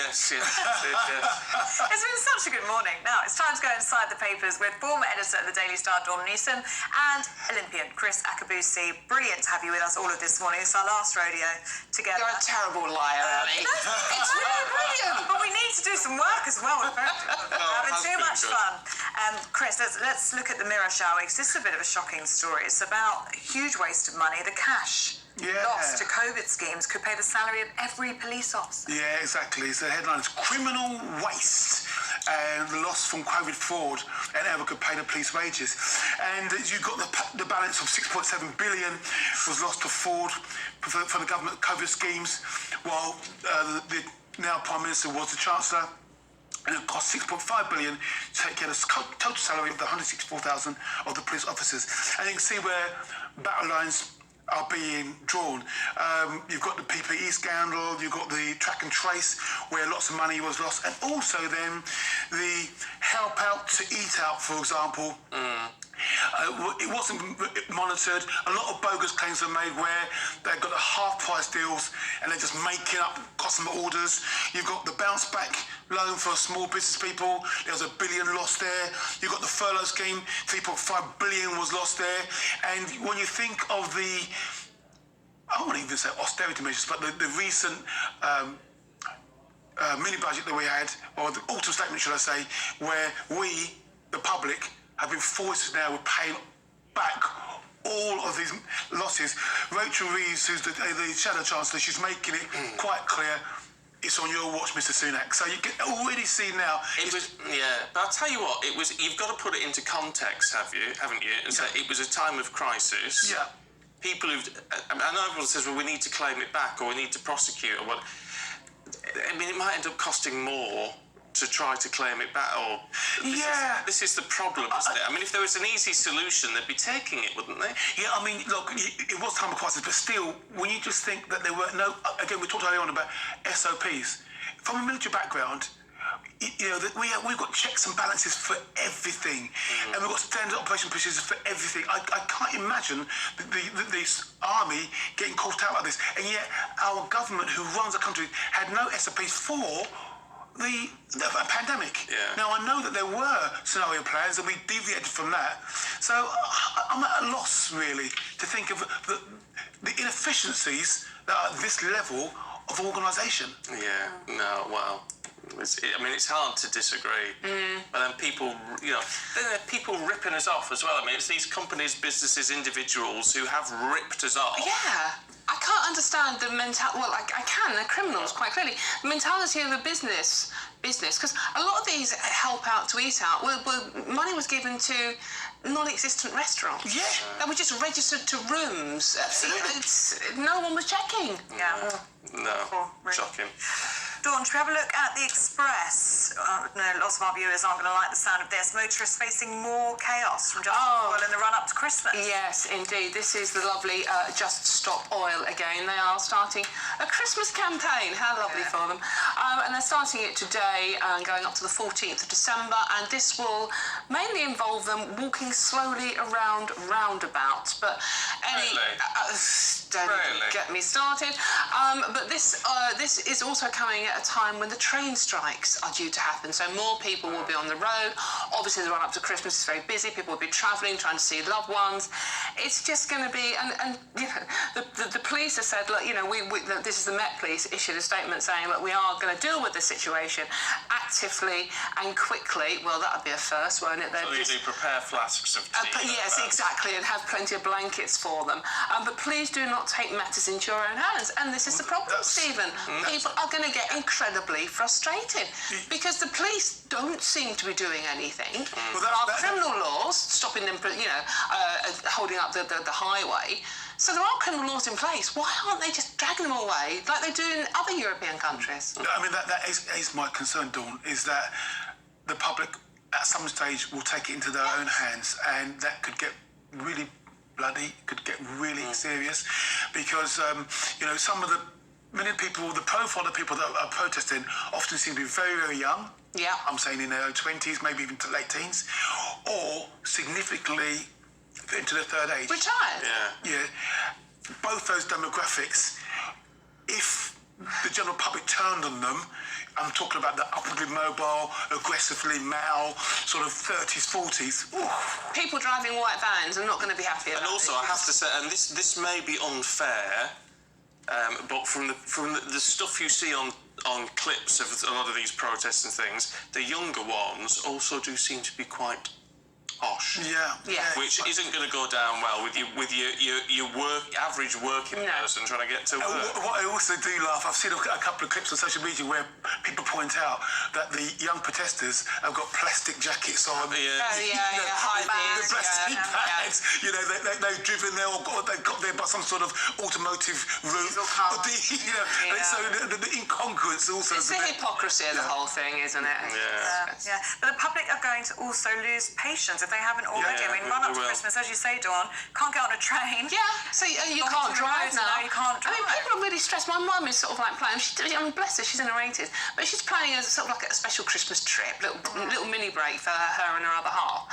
Yes. It's been such a good morning. Now, it's time to go inside the papers with former editor of the Daily Star, Dawn Newsom, and Olympian Chris Akabusi. Brilliant to have you with us all of this morning. It's our last rodeo together. You're a terrible liar, Ellie. It's really brilliant. But we need to do some work as well. We're having too much fun. Chris, let's look at the Mirror, shall we? Because this is a bit of a shocking story. It's about a huge waste of money. The cash lost to COVID schemes could pay the salary of every police officer. Yeah, exactly. So the headline is criminal waste and the loss from COVID fraud and ever could pay the police wages. And you've got the balance of 6.7 billion was lost to fraud for the government COVID schemes, while the now Prime Minister was the Chancellor. And it cost 6.5 billion to take care of the total salary of the 164,000 of the police officers. And you can see where battle lines are being drawn. You've got the PPE scandal, you've got the track and trace where lots of money was lost, and also then the help out to eat out, for example. It wasn't monitored. A lot of bogus claims were made where they've got the half-price deals and they're just making up customer orders. You've got the bounce back loan for small business people. There was $1 billion lost there. You've got the furlough scheme, 3.5 billion was lost there. And when you think of the, I won't even say austerity measures, but the recent mini budget that we had, or the autumn statement, should I say, where we, the public, have been forced now with paying back all of these losses. Rachel Reeves, who's the Shadow Chancellor, she's making it quite clear it's on your watch, Mr. Sunak. So you can already see now. It was, but I'll tell you what, it was. You've got to put it into context, haven't you? And so it was a time of crisis. Yeah. People who've, I know everyone says, well, we need to claim it back or we need to prosecute or what. I mean, it might end up costing more to try to claim it back, or this is the problem, isn't it? I mean, if there was an easy solution, they'd be taking it, wouldn't they? Yeah, I mean, look, it was time of crisis, but still, when you just think that there were no, again, we talked earlier on about SOPs. From a military background, you know, that we've got checks and balances for everything, and we've got standard operation procedures for everything. I can't imagine this army getting caught out like this, and yet our government, who runs the country, had no SOPs for the pandemic. Now, I know that there were scenario plans and we deviated from that. So I'm at a loss, really, to think of the inefficiencies that are at this level of organisation. Yeah, no, well, I mean, it's hard to disagree. But then people, you know, then there are people ripping us off as well. I mean, it's these companies, businesses, individuals who have ripped us off. Yeah. I can't understand the mentality. Well, I can. They're criminals, quite clearly. The mentality of a business, because a lot of these help out to eat out, money was given to non-existent restaurants. Yeah. That were just registered to rooms. No one was checking. Yeah. No, shocking. Dawn, should we have a look at the Express? No, lots of our viewers aren't going to like the sound of this. Motorists facing more chaos from Just Stop Oil in the run-up to Christmas. Yes, indeed. This is the lovely Just Stop Oil again. They are starting a Christmas campaign. How lovely for them. And they're starting it today and going up to the 14th of December. And this will mainly involve them walking slowly around roundabouts. But Ellie, don't get me started. But this is also coming at a time when the train strikes are due to happen, so more people will be on the road. Obviously, the run up to Christmas is very busy. People will be travelling, trying to see loved ones. It's just going to be, and you know, the police have said, look, you know, this is the Met Police issued a statement saying, look, we are going to deal with the situation actively and quickly. Well, that would be a first, won't it? So you do prepare flasks of tea. Yes, exactly, and have plenty of blankets for them. But please do not take matters into your own hands. And this is the problem, Stephen. People are going to get incredibly frustrated because the police don't seem to be doing anything. There are criminal laws stopping them, you know, holding up the highway. So there are criminal laws in place. Why aren't they just dragging them away like they do in other European countries? I mean, that is my concern, Dawn, is that the public at some stage will take it into their own hands, and that could get really bloody, could get really serious, because you know, many people, the profile of people that are protesting often seem to be very, very young. Yeah. I'm saying in their 20s, maybe even to late teens, or significantly into the third age. Retired. Yeah. Both those demographics, if the general public turned on them. I'm talking about the upwardly mobile, aggressively male, sort of 30s, 40s. Ooh. People driving white vans are not going to be happy about And also, I have to say, and this may be unfair, but from the stuff you see on clips of a lot of these protests and things, the younger ones also do seem to be quite posh. Yeah. Which isn't going to go down well with your average working person trying to get to work. What I also do laugh, I've seen a couple of clips on social media where people point out that the young protesters have got plastic jackets on. High the plastic bags. You know, they've driven there or they've got there by some sort of automotive route. So the incongruence also. It's the hypocrisy of the whole thing, isn't it? Yeah. But the public are going to also lose patience if they haven't already. I mean, run up to Christmas, as you say, Dawn, can't get on a train. Yeah, so you can't drive now. You can't drive. I mean, people are really stressed. My mum is sort of like planning. Bless her, she's in her 80s, but she's planning a sort of like a special Christmas trip, little mini break for her and her other half.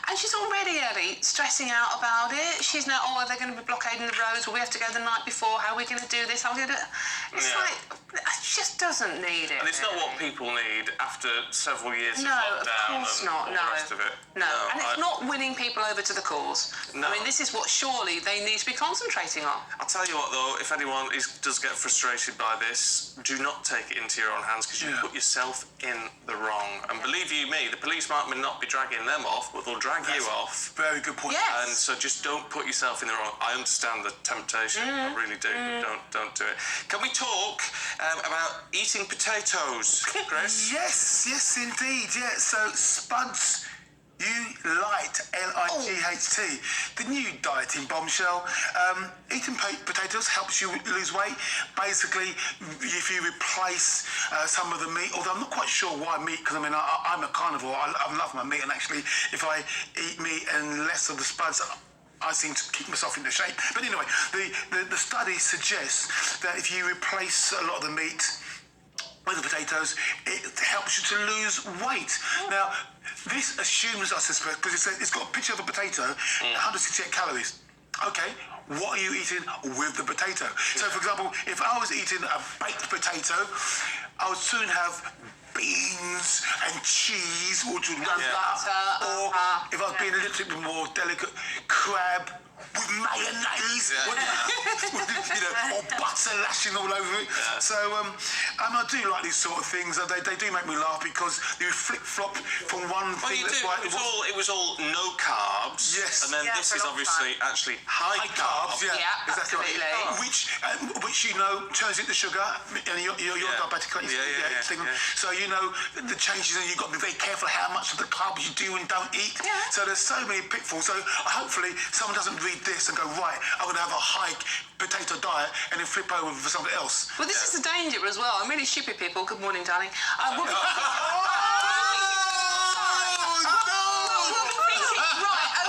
And she's already, Ellie, stressing out about it. She's now, are they going to be blockading the roads? Will we have to go the night before? How are we going to do this? How are we going to do it? It's like, she just doesn't need it. And it's not what people need after several years of No, lockdown of course and not. all the rest of it. No, and it's not winning people over to the cause. No. I mean, this is what surely they need to be concentrating on. I'll tell you what, though, if anyone does get frustrated by this, do not take it into your own hands, because you put yourself in the wrong. And believe you me, the police might not be dragging them off, but they'll drag you off. Very good point. Yes. And so just don't put yourself in the wrong. I understand the temptation, I really do. Don't do it. Can we talk about eating potatoes, Chris? Yes, indeed. Yeah. So Spuds, Light, L-I-G-H-T, the new dieting bombshell. Eating potatoes helps you lose weight. Basically, if you replace some of the meat, although I'm not quite sure why meat, because I mean, I'm a carnivore. I love my meat, and actually, if I eat meat and less of the spuds, I seem to keep myself into shape. But anyway, the study suggests that if you replace a lot of the meat with the potatoes, it helps you to lose weight. Now, this assumes, I suspect, because it's got a picture of a potato, 168 calories. Okay, what are you eating with the potato? So, for example, if I was eating a baked potato, I would soon have beans and cheese, which would run that. Or if I was being a little bit more delicate, crab with mayonnaise, or butter lashing all over it. So, I do like these sort of things. They do make me laugh because you flip-flop from one thing that's right. It was all no carbs. Yes. And then this is obviously actually high carbs. Yeah, exactly. Absolutely. Which turns into sugar, and you're diabetic, so you know the changes, and you've got to be very careful how much of the carbs you do and don't eat. So there's so many pitfalls. So hopefully someone doesn't read this and go, right, I'm going to have a high potato diet and then flip over for something else. Well, this is the danger as well. I'm really stupid, people. Good morning, darling. Right,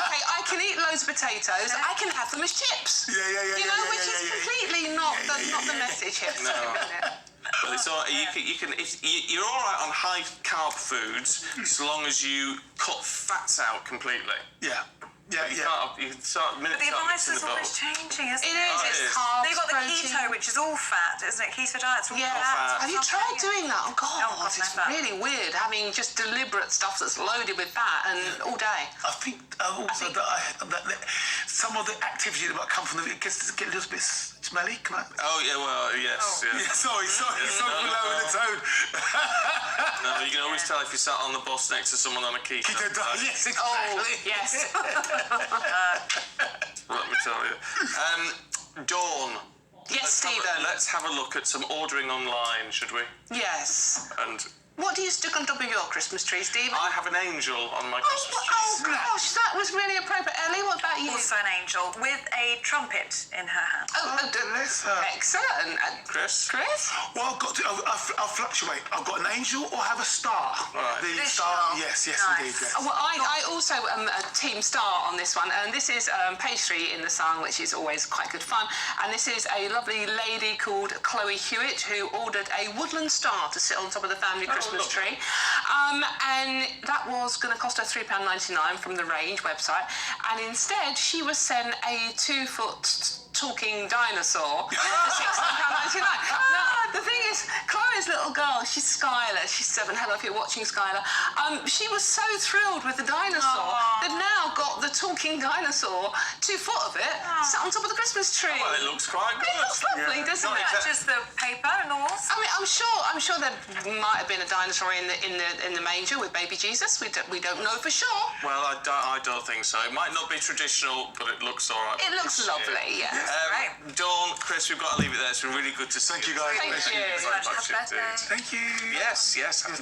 okay, I can eat loads of potatoes. I can have them as chips. Which is completely not the message here. No. But it's all, you're all right on high carb foods so long as you cut fats out completely. You can start But the advice is always changing, isn't it? It's carbs, They've got the protein. keto, which is all fat, isn't it? Keto diet's all fat. Have you tried doing that? Oh, God, God, it's no. really weird having just deliberate stuff that's loaded with fat and all day. I think also that some of the activity that might come from it gets a little bit smelly. Can I? Oh, yeah, well, yes. Yeah, sorry, for lowering the tone. No, you can always tell if you sat on the bus next to someone on a keto diet. Yes, exactly. Oh, yes. Let me tell you. Dawn. Yes, Stephen. Let's have a look at some ordering online, should we? Yes. And what do you stick on top of your Christmas tree, Stephen? I have an angel on my Christmas tree. Oh, gosh, that was really appropriate. Ellie, what about you? Also an angel with a trumpet in her hand. Excellent. Chris? Well, I'll fluctuate. I've got an angel or have a star. Right. The This star, star. yes, Nice. indeed. Yes. Well, I also am a team star on this one, and this is page 3 in the Sun, which is always quite good fun. And this is a lovely lady called Chloe Hewitt who ordered a woodland star to sit on top of the family Christmas Christmas tree. And that was going to cost her £3.99 from the Range website. And instead, she was sent a 2-foot talking dinosaur for £16.99. Now, the thing is, Chloe's little girl, she's Skylar, she's 7. Hello if you're watching, Skylar. She was so thrilled with the dinosaur. They've now got the talking dinosaur, 2 foot of it, sat on top of the Christmas tree. Well, it looks quite good. It looks lovely, doesn't it? Just the paper and the walls. I mean, I'm sure there might have been a dinosaur in the manger with baby Jesus. We don't know for sure. Well, I don't think so. It might not be traditional, but it looks all right. It looks lovely, yeah. Right. Dawn, Chris, we've got to leave it there. It's been really good to see Thank you, guys. Thank you. very much Happy indeed. birthday. Thank you. Yes.